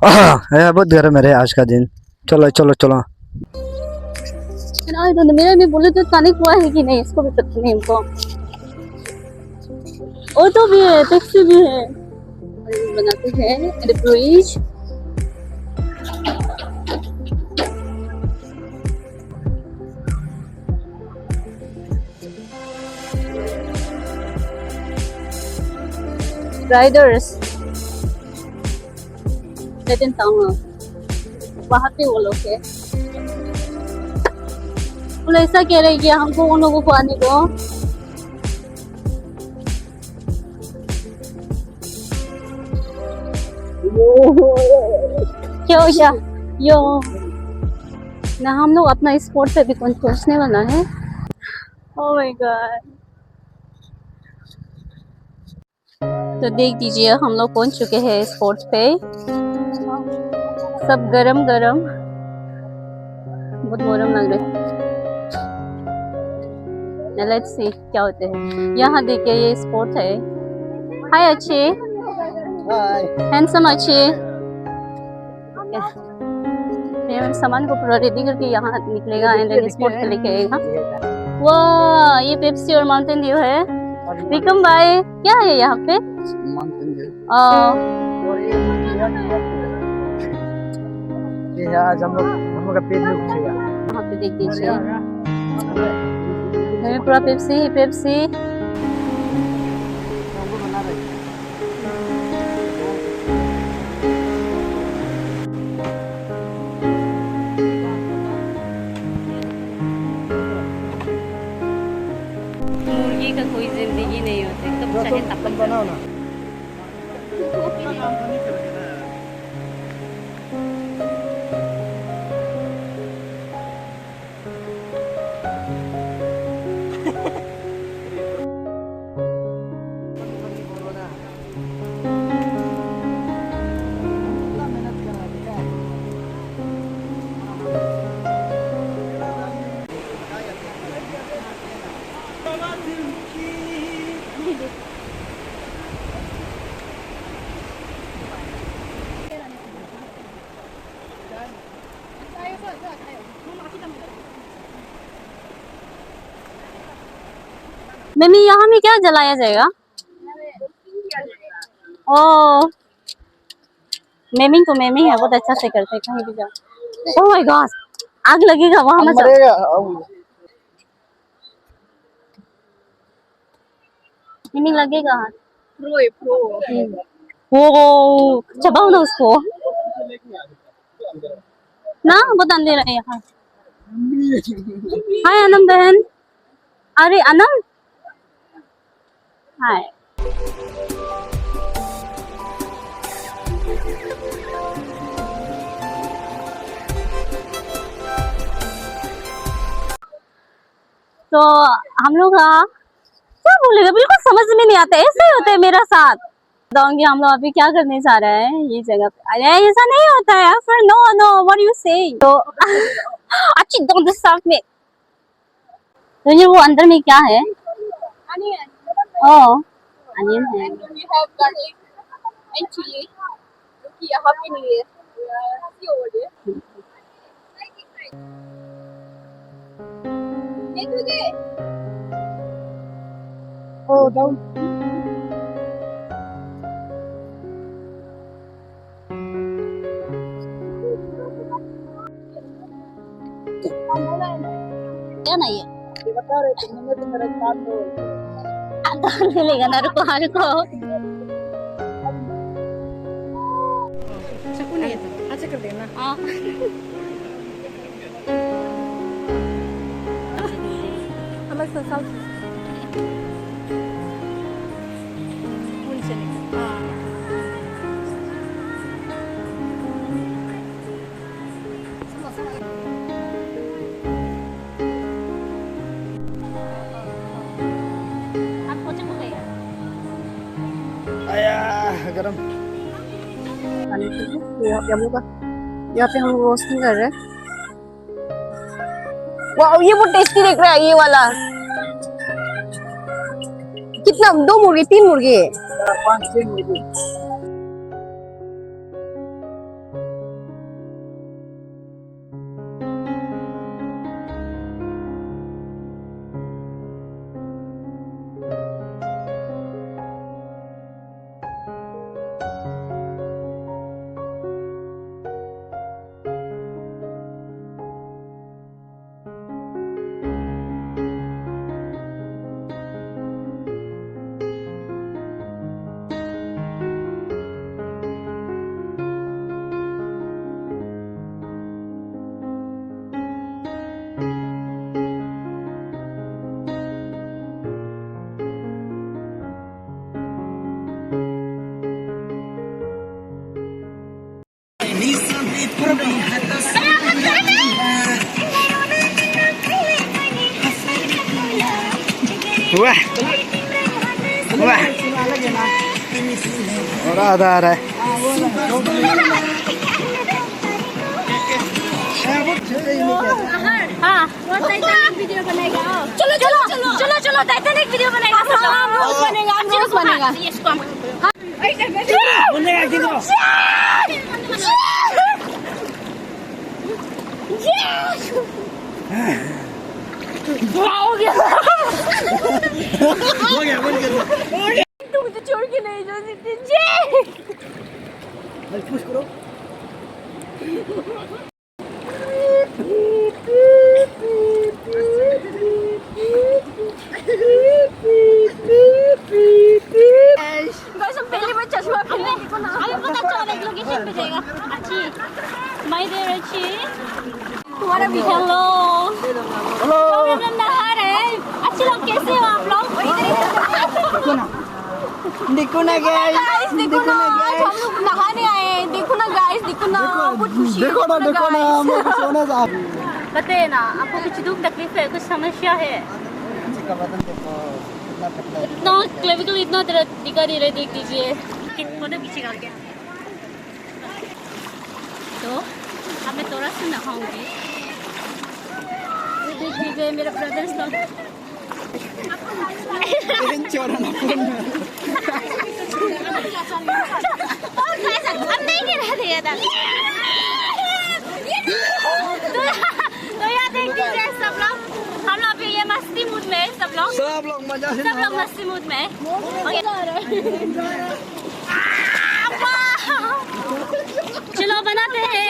है बहुत गर्म है रे आज का दिन। चलो चलो चलो। तो मेरा भी बोले तो कनेक्ट हुआ है कि नहीं इसको भी पता नहीं हमको। ऑटो भी है, टैक्सी भी है। और ये बनाते हैं द ब्रिज। राइडर्स लेकिन वहाँ पे वो लोग है। वो ऐसा कह रहे कि हमको उन लोगों को आने दो। क्या हो गया यो ना, हम लोग अपना स्पॉट पे भी पहुंचने वाला है। Oh my God. तो देख दीजिए हम लोग पहुंच चुके हैं स्पॉट पे। सब गरम गरम, बहुत गरम लग रहा है। लेट्स सी क्या होते हैं। यहाँ देखिए ये स्पॉट है। हाय अच्छे, हैंडसम अच्छे। ये सामान को पूरा रेडी करके यहाँ निकलेगा एंड देन स्पॉट पे लेके आएगा। वाह ये पेप्सी और माउंटेन ड्यू है। विक्रम भाई क्या है यहाँ पे? आज हम लोग का पेट में घुसेगा। यहाँ पे देख दीजिए पूरा पेप्सी ही पेप्सी। मुर्गी का कोई जिंदगी नहीं होती, कब चाहे तब बनाओ ना। मम्मी यहाँ में क्या जलाया जाएगा? ओ मेमिंग तो मेमिंग है, बहुत अच्छा से करते हैं कहीं भी जाओ। ओह माय गॉड आग लगेगा वहां में। मेमिंग लगेगा वो चबाओ ना उसको ना, बहुत अंधेरा है यहाँ। हाय अनम बहन। अरे अनम हाय। तो हम लोग क्या बोलेगा, बिल्कुल समझ में नहीं आता। ऐसे ही होता है मेरा साथ। बताऊंगी हम लोग अभी क्या करने जा रहे हैं ये जगह पे। अरे ऐसा नहीं होता है फिर। नो नो व्हाट यू से तो अच्छी डोंट डिस्टर्ब मी। तो ये वो अंदर में क्या है? ओह अनियन है। Oh, down. क्या नहीं है ये बता रहे थे मैंने तो मेरा काम हो आधार मिलेगा ना। रुको हाँ रुको। नहीं है तो अच्छा कर देना। हाँ अलग सा साल गरम। यहाँ पे हम रोस्टिंग कर रहे हैं। वाह ये बहुत टेस्टी दिख रहा है ये वाला। कितना, 2 मुर्गे 3 मुर्गे? 5-6 मुर्गे। हुआ हुआ और आधा आ रहा है हाँ वो टाइटैनिक वीडियो बनेगा चलो चलो चलो चलो चलो टाइटैनिक वीडियो बनेगा हम रोज बनेगा हम रोज बनेगा इसको हम बनेगा किधर हो गया हो गया बन गया तुम मुझे छोड़ के नहीं जा सकते जे पुश करो गाइस हम पहली बार चश्मा पहने हमें पता चला एक लोकेशन पे जाएगा अच्छी माय देयर अच्छी तुम्हारा भी हेलो हेलो हम नहा रहे हैं अच्छे लोग कैसे हो आप लोग देखो ना गाइस देखो ना आज हम लोग नहाने आए हैं देखो ना गाइस देखो ना बहुत खुशी देखो ना हम लोग सोने जा बताइए ना आपको कुछ दुख तकलीफ है कुछ समस्या है इतना क्लेविकल इतना दिखा दे रहे देख लीजिए फोटो खींचेगा क्या तो अब मैं थोड़ा सा नहाऊंगी देख लीजिए मेरे ब्रदर्स लोग अब नहीं गिरा दिया था तो यार देख लीजिए सब लोग हम लोग अभी ये मस्ती मूड में है सब लोग मस्ती मूड में चलो बनाते हैं